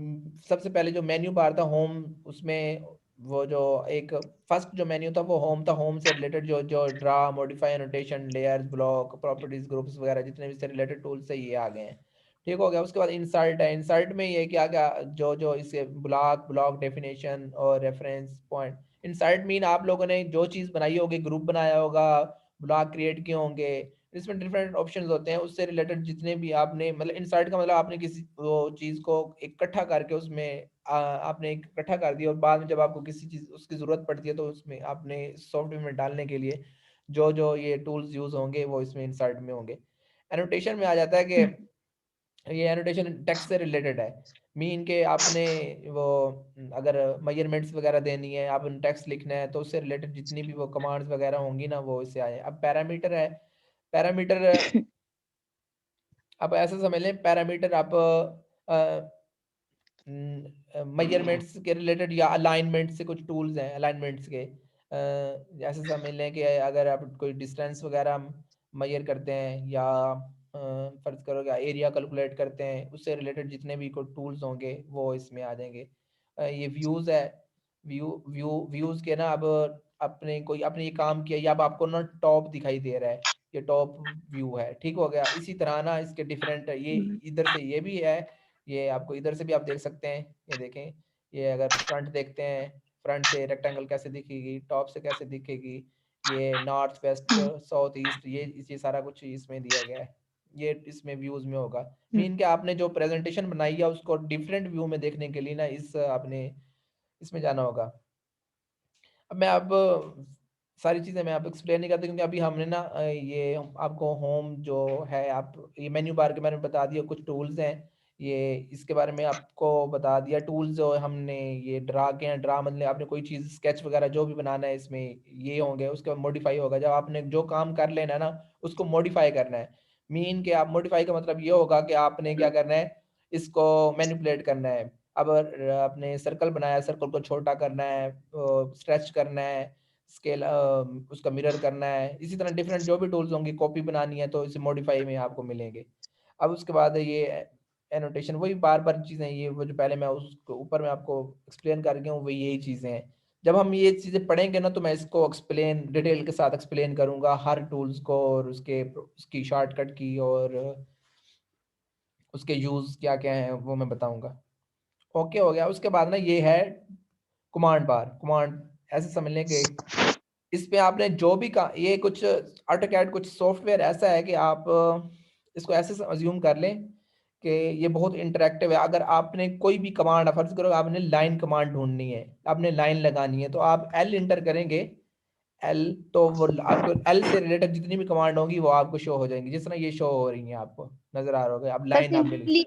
Speaker 2: सबसे पहले जो मेन्यू बार था होम, उसमें वो जो एक फर्स्ट जो मेन्यू था वो होम था। होम से रिलेटेड जो जो draw, modify, annotation, layers, block, properties, groups वगैरह जितने भी से रिलेटेड टूल्स है ये आ गए हैं। ठीक हो गया। उसके बाद इंसर्ट है। इंसर्ट में ये क्या क्या जो जो इसके ब्लॉक ब्लॉक डेफिनेशन और रेफरेंस पॉइंट। इंसर्ट मीन आप लोगों ने जो चीज़ बनाई होगी, ग्रुप बनाया होगा, ब्लॉक क्रिएट किए होंगे, इसमें डिफरेंट ऑप्शंस होते हैं, उससे रिलेटेड जितने भी आपने मतलब इंसर्ट का मतलब आपने किसी वो चीज़ को इकट्ठा करके उसमें आपने इकट्ठा कर दिया और बाद में जब आपको किसी चीज़ उसकी ज़रूरत पड़ती है तो उसमें आपने सॉफ्टवेयर में डालने के लिए जो जो ये टूल्स यूज़ होंगे वो इसमें इंसर्ट में होंगे। एनोटेशन में आ जाता है कि ये एनोटेशन टेक्स्ट से रिलेटेड है, मीन के आपने वो अगर मेजरमेंट्स वगैरह देनी है, आपने टेक्स्ट लिखना है तो उससे रिलेटेड जितनी भी वो कमांड्स वगैरह होंगी ना वो इससे आए। अब पैरामीटर है, पैरामीटर आप ऐसा समझ लें, पैरामीटर आप मेजरमेंट्स के रिलेटेड या अलाइनमेंट से कुछ टूल्स हैं अलाइनमेंट्स के, जैसे समझ लें कि अगर आप कोई डिस्टेंस वगैरह मेजर करते हैं या फर्ज करो कि एरिया कैलकुलेट करते हैं, उससे रिलेटेड जितने भी कोई टूल्स होंगे वो इसमें आ जाएंगे। ये व्यूज़ है, व्यूज़ के ना अब अपने कोई आपने ये काम किया या अब आपको ना टॉप दिखाई दे रहा है, ये टॉप व्यू है, ठीक हो गया। इसी तरह ना इसके डिफरेंट ये इधर से ये भी है, ये आपको इधर से भी आप देख सकते हैं, ये देखें, ये अगर फ्रंट देखते हैं, फ्रंट से रेक्टेंगल कैसे दिखेगी, टॉप से कैसे दिखेगी, ये नॉर्थ वेस्ट साउथ ईस्ट, ये सारा कुछ इसमें दिया गया है, ये इसमें व्यूज में होगा। मीन के आपने जो प्रेजेंटेशन बनाई है उसको डिफरेंट व्यू में देखने के लिए ना इस आपने इसमें जाना होगा। अब मैं अब सारी चीज़ें मैं आप एक्सप्लेन नहीं करता क्योंकि अभी हमने ना ये आपको होम जो है, आप ये मेन्यू बार के बारे में बता दिया, कुछ टूल्स हैं ये इसके बारे में आपको बता दिया। टूल्स जो हमने ये ड्रा के हैं, ड्रा मतलब आपने कोई चीज़ स्केच वगैरह जो भी बनाना है इसमें ये होंगे, उसके बाद मॉडिफाई होगा। जब आपने जो काम कर लेना है ना उसको मॉडिफाई करना है। मीन के आप मॉडिफाई का मतलब ये होगा कि आपने क्या करना है, इसको मैनिपुलेट करना है। अब आपने सर्कल बनाया, सर्कल को छोटा करना है, स्ट्रेच करना है, स्केल उसका मिरर करना है, इसी तरह डिफरेंट जो भी टूल्स होंगे, कॉपी बनानी है तो इसे मॉडिफाई में आपको मिलेंगे। अब उसके बाद ये एनोटेशन, वही बार बार चीज़ें, ये वो जो पहले मैं उसको ऊपर में आपको एक्सप्लेन कर गया हूँ वही यही चीज़ें हैं। जब हम ये चीज़ें पढ़ेंगे ना तो मैं इसको एक्सप्लेन डिटेल के साथ एक्सप्लेन करूँगा हर टूल्स को और उसकी शॉर्टकट की और उसके यूज़ क्या क्या हैं वो मैं बताऊँगा। ओके हो गया। उसके बाद ना ये है कमांड बार, कमांड ऐसे समझ लें कि इस पे आपने जो भी का ये कुछ ऑटोकैड कुछ सॉफ्टवेयर ऐसा है कि आप इसको ऐसे अज्यूम कर लें कि ये बहुत इंटरेक्टिव है। अगर आपने कोई भी कमांड, फर्ज करो आपने लाइन कमांड ढूंढनी है, आपने लाइन लगानी है, तो आप एल इंटर करेंगे, एल, तो वो आपको एल से रिलेटेड जितनी भी कमांड होंगी वो आपको शो हो जाएंगी, जिस तरह ये शो हो रही है आपको नजर आ रहा होगा। अब लाइन आप
Speaker 6: सिंपली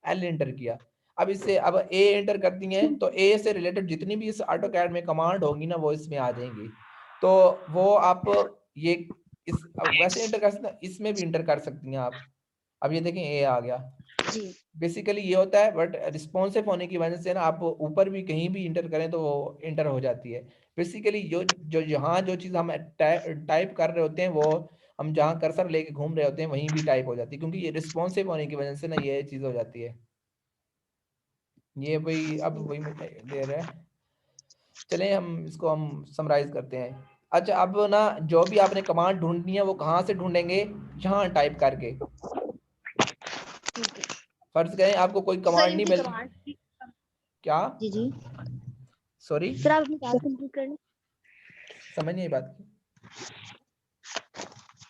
Speaker 2: एल इंटर किया, अब इससे अब ए एंटर करती हैं तो ए से रिलेटेड जितनी भी इस ऑटोकैड में कमांड होंगी ना वो इसमें आ जाएंगी। तो वो आप ये इस अब वैसे एंटर कर सकते हैं, इसमें भी एंटर कर सकती हैं आप। अब ये देखें ए आ गया।
Speaker 6: जी
Speaker 2: बेसिकली ये होता है, बट रिस्पॉन्सिव होने की वजह से ना आप ऊपर भी कहीं भी इंटर करें तो वो इंटर हो जाती है। बेसिकली जो जो यहाँ जो चीज़ हम टाइप कर रहे होते हैं वो हम जहाँ कर्सर लेके घूम रहे होते हैं वहीं भी टाइप हो जाती है, क्योंकि ये रिस्पॉन्सिव होने की वजह से ना ये चीज़ हो जाती है। ये वही अब वही दे रहा है। चलें हम इसको हम समराइज करते हैं। अच्छा, अब ना जो भी आपने कमांड ढूंढनी है वो कहाँ से ढूंढेंगे, यहाँ टाइप करके। फर्ज करें आपको कोई
Speaker 6: सर
Speaker 2: कमांड नहीं
Speaker 6: इनकी
Speaker 2: मिल,
Speaker 6: कमांड
Speaker 2: क्या
Speaker 6: जी जी
Speaker 2: सॉरी
Speaker 6: सर आप अपनी बात कंप्लीट कर लें।
Speaker 2: समझ नहीं बात की।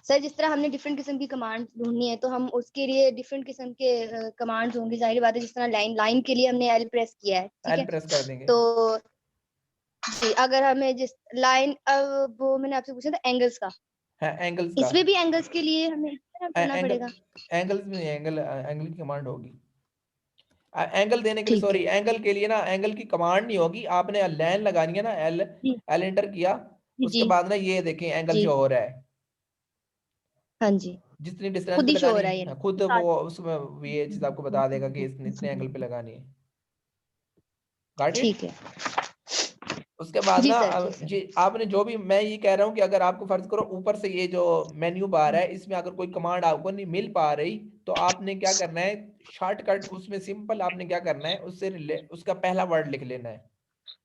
Speaker 6: सर जिस तरह हमने डिफरेंट किस्म की कमांड्स ढूंढनी है तो हम उसके लिए डिफरेंट किस्म के कमांड्स होंगे, जाहिर बात है। जिस तरह लाइन के लिए हमने एल प्रेस किया है, ठीक
Speaker 2: एल
Speaker 6: है,
Speaker 2: प्रेस कर देंगे।
Speaker 6: तो जी अगर हमें जिस लाइन, अब वो मैंने आपसे पूछा था एंगल्स का,
Speaker 2: है एंगल्स का,
Speaker 6: इसमें भी एंगल्स के लिए हमें इस तरह करना
Speaker 2: एंगल
Speaker 6: पड़ेगा।
Speaker 2: एंगल्स में एंगल एंगल की कमांड होगी। एंगल देने के लिए,
Speaker 6: ठीक
Speaker 2: सॉरी
Speaker 6: है
Speaker 2: एंगल के लिए ना एंगल की कमांड नहीं होगी, आपने लाइन लगानी है ना, एल
Speaker 6: जी
Speaker 2: एल एंटर किया,
Speaker 6: जी
Speaker 2: उसके
Speaker 6: जी
Speaker 2: बाद ना ये देखें एंगल
Speaker 6: जी
Speaker 2: शो हो रहा है।
Speaker 6: हाँ जी,
Speaker 2: जितनी डिस्टेंस
Speaker 6: खुद
Speaker 2: पे
Speaker 6: ही शो हो
Speaker 2: लगानी
Speaker 6: रहा है
Speaker 2: है
Speaker 6: ये
Speaker 2: खुद
Speaker 6: साथ।
Speaker 2: वो उसमें ये चीज आपको बता देगा कि इतने एंगल पे लगानी है। Got it.
Speaker 6: ठीक है
Speaker 2: उसके बाद
Speaker 6: जी
Speaker 2: ना
Speaker 6: सर, जी सर।
Speaker 2: जी आपने जो भी, मैं ये कह रहा हूँ कि अगर आपको फर्ज करो ऊपर से ये जो मेन्यू बार है इसमें अगर कोई कमांड आपको नहीं मिल पा रही तो आपने क्या करना है, शॉर्टकट उसमें सिंपल आपने क्या करना है, उसका पहला वर्ड लिख लेना है।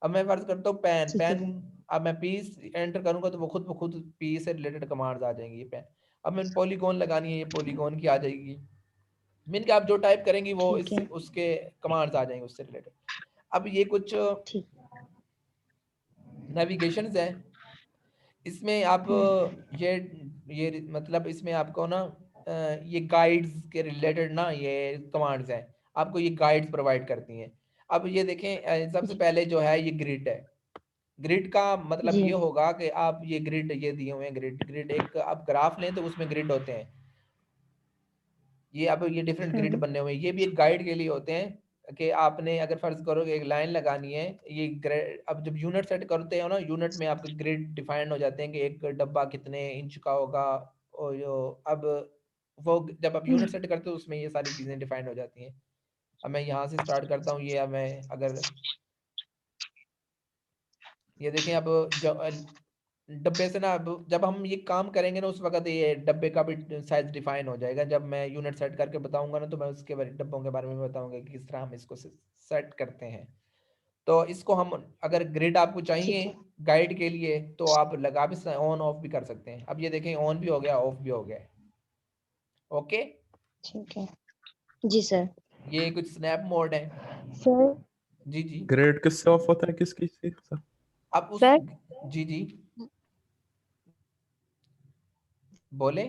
Speaker 2: अब मैं फर्ज करता हूँ पेन,
Speaker 6: ठीक है
Speaker 2: पेन, अब मैं पी एंटर करूंगा तो वो खुद ब खुद पी से रिलेटेड कमांड्स आ जाएंगी। पेन, अब मैं पॉलीगॉन लगानी है, ये पॉलीगॉन की आ जाएगी। मीन के आप जो टाइप करेंगी वो
Speaker 6: ठीक
Speaker 2: इससे
Speaker 6: है
Speaker 2: उसके कमांड्स आ जाएंगे उससे रिलेटेड। अब ये कुछ
Speaker 6: ठीक
Speaker 2: नेविगेशंस हैं, इसमें आप ये मतलब इसमें आपको ना ये गाइड्स के रिलेटेड ना ये कमांड्स हैं, आपको ये गाइड्स प्रोवाइड करती हैं। अब ये देखें सबसे पहले जो है ये ग्रिड है। ग्रिड का मतलब
Speaker 6: जी
Speaker 2: ये होगा कि आप ये ग्रिड ये दिए हुए हैं, ग्रिड एक आप ग्राफ लें तो उसमें ग्रिड होते हैं। ये अब ये डिफरेंट ग्रिड बनने हुए हैं, ये भी एक गाइड के लिए होते हैं कि आपने अगर फर्ज करो कि एक लाइन लगानी है, ये अब जब यूनिट सेट करते हो ना, यूनिट में आपके ग्रिड डिफाइंड हो जाते हैं कि एक डब्बा कितने इंच का होगा। और अब वो जब आप यूनिट सेट करते हो उसमें ये सारी चीज़ें डिफाइंड हो जाती हैं। अब मैं यहाँ से स्टार्ट करता हूँ, ये अब मैं अगर ये देखें अब डब्बे से ना, अब जब हम ये काम करेंगे ना उस वक्त ये डब्बे का भी साइज डिफाइन हो जाएगा। जब मैं यूनिट सेट करके बताऊंगा ना तो मैं उसके बारे डब्बों के बारे में बताऊंगा कि किस तरह हम इसको सेट करते हैं। तो इसको हम अगर ग्रिड आपको चाहिए गाइड के लिए तो आप लगा भी ऑन ऑफ भी कर सकते हैं। अब ये देखें ऑन भी हो गया, ऑफ भी हो गया। ओके,
Speaker 6: ठीक है जी सर।
Speaker 2: ये कुछ स्नैप मोड है।
Speaker 6: सर
Speaker 2: जी जी,
Speaker 3: ग्रेड किससे ऑफ होता है, किसकी से सर?
Speaker 2: अब उस
Speaker 6: सर
Speaker 2: जी जी बोले।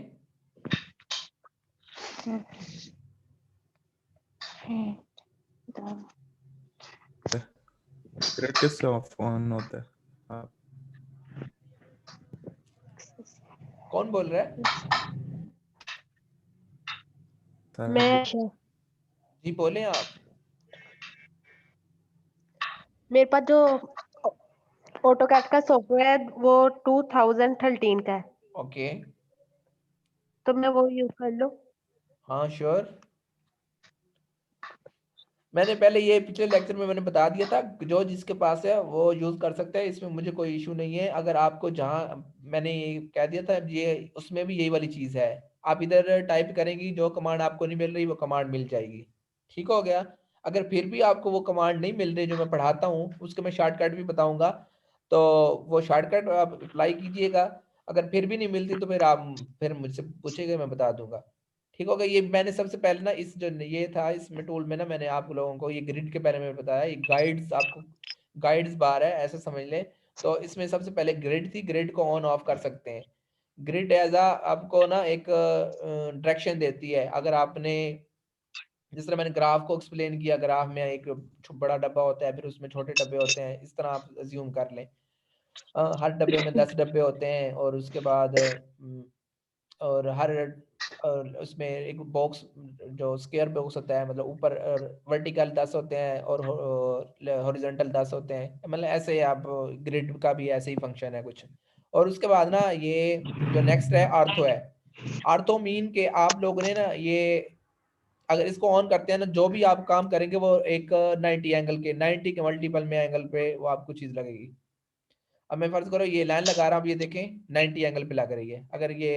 Speaker 3: ग्रेड किससे ऑफ ऑन होता है? आप
Speaker 2: कौन बोल रहा है?
Speaker 3: सर
Speaker 9: मैं
Speaker 2: जी बोले आप।
Speaker 9: मेरे पास जो ऑटोकैड का सॉफ्टवेयर है वो 2013 का है,
Speaker 2: ओके,
Speaker 9: तो मैं वो यूज कर लूं?
Speaker 2: हाँ श्योर। मैंने पहले ये पिछले लेक्चर में मैंने बता दिया था, जो जिसके पास है वो यूज कर सकता है, इसमें मुझे कोई इशू नहीं है। अगर आपको जहाँ मैंने ये कह दिया था ये उसमें भी यही वाली चीज है। आप इधर टाइप करेंगी, जो कमांड आपको नहीं मिल रही वो कमांड मिल जाएगी। ठीक हो गया। अगर फिर भी आपको वो कमांड नहीं मिल रही जो मैं पढ़ाता हूँ, उसके मैं शॉर्टकट भी बताऊंगा, तो वो शॉर्टकट आप अप्लाई कीजिएगा। अगर फिर भी नहीं मिलती तो फिर आप फिर मुझसे पूछेगा, मैं बता दूंगा। ठीक होगा। ये मैंने सबसे पहले ना इस जो ये था इसमें टूल में ना मैंने आप लोगों को ये ग्रिड के बारे में बताया। ये गाइड्स आपको गाइड्स बार है ऐसे समझ लें। तो इसमें सबसे पहले ग्रिड थी, ग्रिड को ऑन ऑफ कर सकते हैं। ग्रिड एज आ आपको ना एक डायरेक्शन देती है। अगर आपने जिस तरह मैंने ग्राफ को एक्सप्लेन किया, ग्राफ में एक बड़ा डब्बा होता है, फिर उसमें छोटे डब्बे होते हैं, इस तरह आप अज्यूम कर लें। हर डब्बे में 10 डब्बे होते हैं और उसके बाद और हर और उसमें एक बॉक्स जो स्क्वायर बॉक्स होता है, मतलब ऊपर वर्टिकल 10 होते हैं और हॉरिजॉन्टल 10 होते हैं। मतलब ऐसे आप ग्रिड का भी ऐसे ही फंक्शन है कुछ। और उसके बाद ना ये जो नेक्स्ट है आर्थो है। आर्थो मीन के आप लोगों ने ना ये अगर इसको ऑन करते हैं ना, जो भी आप काम करेंगे वो एक 90 एंगल के 90 के मल्टीपल में एंगल पे वो आपको चीज लगेगी। अब मैं फर्ज करो ये लाइन लगा रहा हूँ, ये देखें 90 एंगल पे लग रही है। अगर ये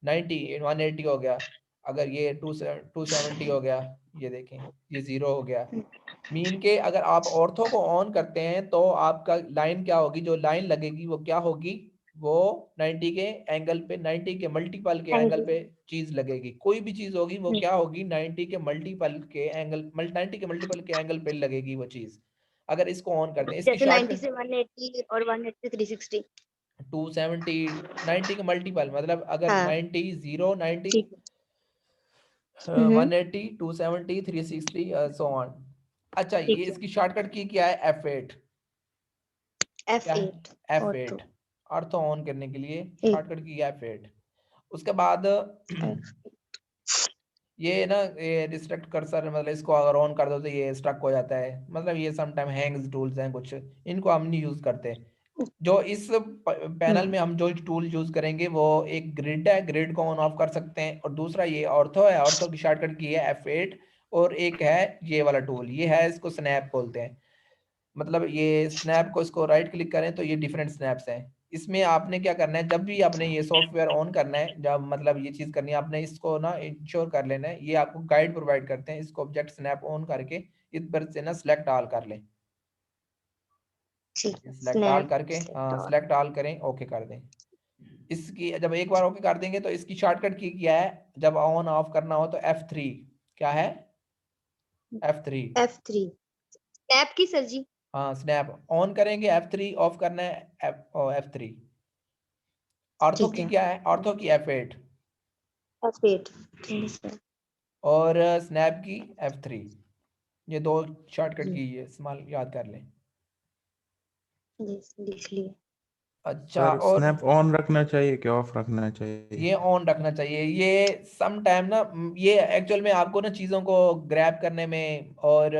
Speaker 2: 90 180 हो गया, अगर ये 270 हो गया, ये देखें ये 0 हो गया। मीन के अगर आप ऑर्थो को ऑन करते हैं तो आपका लाइन क्या होगी, जो लाइन लगेगी वो क्या होगी, वो 90 के एंगल पे 90 के मल्टीपल के एंगल पे चीज लगेगी। कोई भी चीज होगी वो क्या होगी 90 के मल्टीपल के एंगल 90 के मल्टीपल के एंगल पे लगेगी वो चीज। अगर इसको ऑन करते हैं, इसकी
Speaker 6: जैसे 90
Speaker 2: शॉर्टकट
Speaker 6: से 180 और 180 से 360।
Speaker 2: 270 90 के मल्टीपल मतलब अगर
Speaker 6: हाँ
Speaker 2: 90 0 90
Speaker 6: ठीक है।
Speaker 2: 180 270 360 सो ऑन। अच्छा, ये
Speaker 6: ठीक है।
Speaker 2: इसकी शॉर्टकट की क्या है, F8। क्या है
Speaker 6: F8
Speaker 2: F8 ऑर्थो ऑन करने के लिए
Speaker 6: एक
Speaker 2: शॉर्टकट की है F8। उसके बाद ये ना ये डिस्ट्रक्ट कर्सर, मतलब इसको अगर ऑन कर दो तो ये स्ट्रक हो जाता है। मतलब ये सम टाइम हैंग्स टूल्स हैं कुछ, इनको हम नहीं यूज करते। जो इस पैनल में हम जो टूल यूज करेंगे वो एक ग्रिड है, ग्रिड को ऑन ऑफ कर सकते हैं। और दूसरा ये ऑर्थो है, ऑर्थो की शॉर्टकट की है F8। और एक है ये वाला टूल, ये है इसको स्नैप बोलते हैं। मतलब ये स्नैप को इसको राइट क्लिक करें तो ये डिफरेंट स्नैप्स हैं। इसमें आपने क्या करना है, जब भी आपने ये सॉफ्टवेयर ऑन करना है, जब मतलब ये चीज करनी है, आपने इसको ना इंश्योर कर लेना है। ये आपको गाइड प्रोवाइड करते हैं, इसको ऑब्जेक्ट स्नैप ऑन करके इस पर से ना सेलेक्ट ऑल कर लें।
Speaker 6: ठीक है।
Speaker 2: सेलेक्ट ऑल
Speaker 6: स्नैप
Speaker 2: करके हाँ सेलेक्ट ऑल करें, ओके कर दें। इसकी जब एक बार ओके कर देंगे तो इसकी शॉर्टकट की क्या है, जब ऑन ऑफ करना हो तो F3। क्या है F3।
Speaker 6: F3 स्नैप की सर जी।
Speaker 2: हाँ स्नैप ऑन करेंगे F3, ऑफ करना है F3। ऑर्थो
Speaker 6: ठीक
Speaker 2: की
Speaker 6: है।
Speaker 2: क्या है? ऑर्थो की F8
Speaker 6: F8 ठीक है सर।
Speaker 2: और स्नैप की F3। ये दो शॉर्टकट
Speaker 6: जी।
Speaker 2: की इस्तेमाल याद कर लें।
Speaker 6: जी लिख लिए।
Speaker 2: अच्छा,
Speaker 3: सर
Speaker 2: और
Speaker 3: स्नैप ऑन रखना चाहिए कि ऑफ रखना चाहिए?
Speaker 2: ये ऑन रखना चाहिए। ये सम टाइम ना ये एक्चुअल में आपको ना चीज़ों को ग्रैब करने में और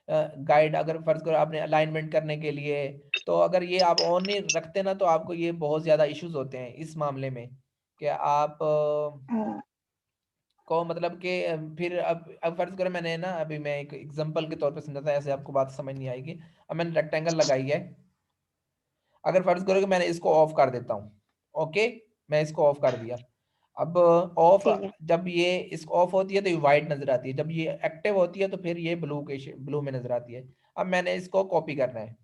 Speaker 2: गाइड, अगर फर्ज करो आपने अलाइनमेंट करने के लिए, तो अगर ये आप ऑन नहीं रखते ना तो आपको ये बहुत ज़्यादा इश्यूज होते हैं इस मामले में कि आप को मतलब कि फिर अब फर्ज करो मैंने ना अभी मैं एक एग्जांपल के तौर पे समझाता, ऐसे आपको बात समझ नहीं आएगी। अब मैंने रेक्टेंगल लगाई है, अगर फर्ज करो कि मैंने इसको ऑफ कर देता हूँ, ओके, मैं इसको ऑफ कर दिया। अब ऑफ,
Speaker 6: ठीक है।
Speaker 2: जब ये इसको ऑफ होती है तो ये वाइट नजर आती है, जब ये एक्टिव होती है तो फिर ये ब्लू के ब्लू में नजर आती है। अब मैंने इसको कॉपी करना है,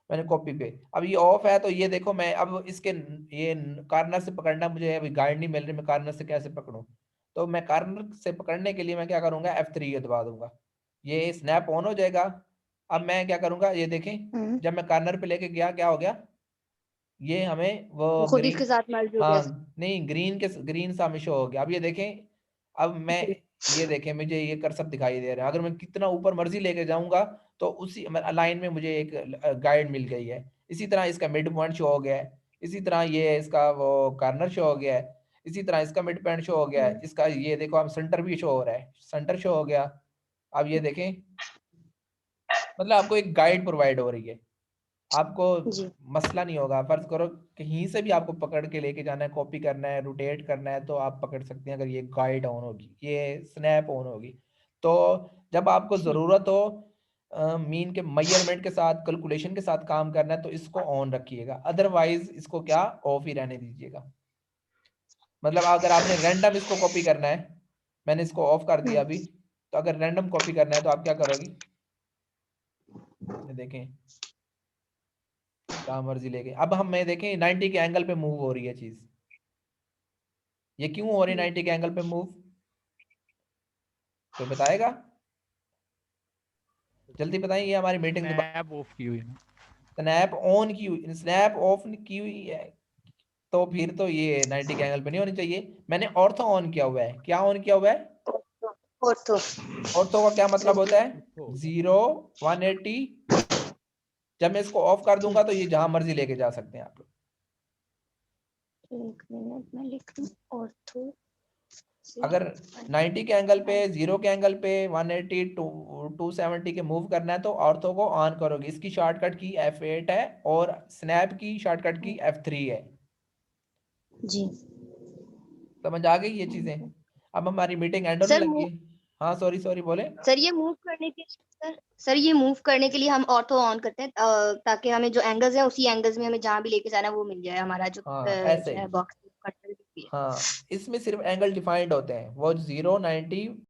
Speaker 2: मैंने कॉपी पे, अब ये ऑफ है तो ये देखो मैं अब इसके ये कार्नर से पकड़ना, मुझे अभी गाइड नहीं मिल रही, मैं कार्नर से कैसे पकड़ूं? तो मैं कार्नर से पकड़ने के लिए मैं क्या करूंगा, F3 दबा दूंगा, ये स्नैप ऑन हो जाएगा। अब मैं क्या करूंगा, ये देखें, जब मैं कार्नर पे लेके गया क्या हो गया, ये हमें वो
Speaker 6: वो खुद ही
Speaker 2: ग्रीन,
Speaker 6: इसके साथ मर्ज हो गया।
Speaker 2: हाँ नहीं, ग्रीन सा हमें शो हो गया। अब ये देखें, अब मैं
Speaker 6: जी।
Speaker 2: ये देखें, मुझे ये कर्सर दिखाई दे रहा है, अगर मैं कितना ऊपर मर्जी लेके जाऊंगा तो उसी लाइन में मुझे एक गाइड मिल गई है। इसी तरह इसका मिड पॉइंट शो हो गया है, इसी तरह ये इसका वो कार्नर शो हो गया है, इसी तरह इसका मिड पॉइंट शो हो गया है, इसका ये देखो अब सेंटर भी शो हो रहा है, सेंटर शो हो गया। अब ये देखें, मतलब आपको एक गाइड प्रोवाइड हो रही है, आपको
Speaker 6: जी।
Speaker 2: मसला नहीं होगा। फर्ज करो कहीं से भी आपको पकड़ के लेके जाना है, कॉपी करना है, रोटेट करना है, तो आप पकड़ सकते हैं अगर ये गाइड ऑन होगी, ये स्नैप ऑन होगी। तो जब आपको ज़रूरत हो मीन के मेजरमेंट के साथ, कैलकुलेशन के साथ काम करना है तो इसको ऑन रखिएगा, अदरवाइज इसको क्या ऑफ ही रहने दीजिएगा। मतलब अगर आपने रैंडम इसको कॉपी करना है, मैंने इसको ऑफ कर दिया अभी, तो अगर रैंडम कॉपी करना है तो आप क्या करोगी, ये देखें जहां मर्जी लेके, अब हम मैं देखें 90 के एंगल पे मूव हो रही है चीज, ये क्यों हो रही है 90 के एंगल पे मूव, कोई बताएगा? जल्दी बताइए, ये हमारी मीटिंग दोबारा।
Speaker 7: स्नैप ऑफ की हुई है।
Speaker 2: स्नैप ऑन की हुई, स्नैप ऑफ की हुई है, तो फिर तो ये 90 के एंगल पे नहीं होनी चाहिए। मैंने ऑर्थो ऑन किया हुआ है, क्या ऑन किया हुआ है?
Speaker 6: ऑर्थो।
Speaker 2: ऑर्थो का क्या मतलब होता है?
Speaker 7: ऑर्थो।
Speaker 2: 0 180 2। जब मैं इसको ऑफ कर दूंगा तो ये जहां मर्जी लेके जा सकते हैं आप लोग।
Speaker 6: एक मिनट में लिख लूं। ऑर्थो
Speaker 2: अगर 90 के एंगल पे, 0 के एंगल पे, 180 270 के मूव करना है तो ऑर्थो को ऑन करोगे। इसकी शॉर्टकट की F8 है और स्नैप की शॉर्टकट की F3 है।
Speaker 6: जी।
Speaker 2: समझ आ गई ये चीजें? अब हमारी मीटिंग एंड होने
Speaker 6: सर
Speaker 2: लगी है। हाँ सॉरी बोले।
Speaker 6: सर ये मूव करने के सर ये मूव करने के लिए हम ऑर्थो ऑन करते हैं ताकि हमें जो एंगल्स हैं उसी एंगल्स में हमें जहाँ भी लेके जाना है वो मिल जाए, हमारा जो
Speaker 2: हाँ ऐसे ही,
Speaker 6: बॉक्स कटर भी है।
Speaker 2: हाँ इसमें सिर्फ एंगल डिफाइंड होते हैं, वो 0 90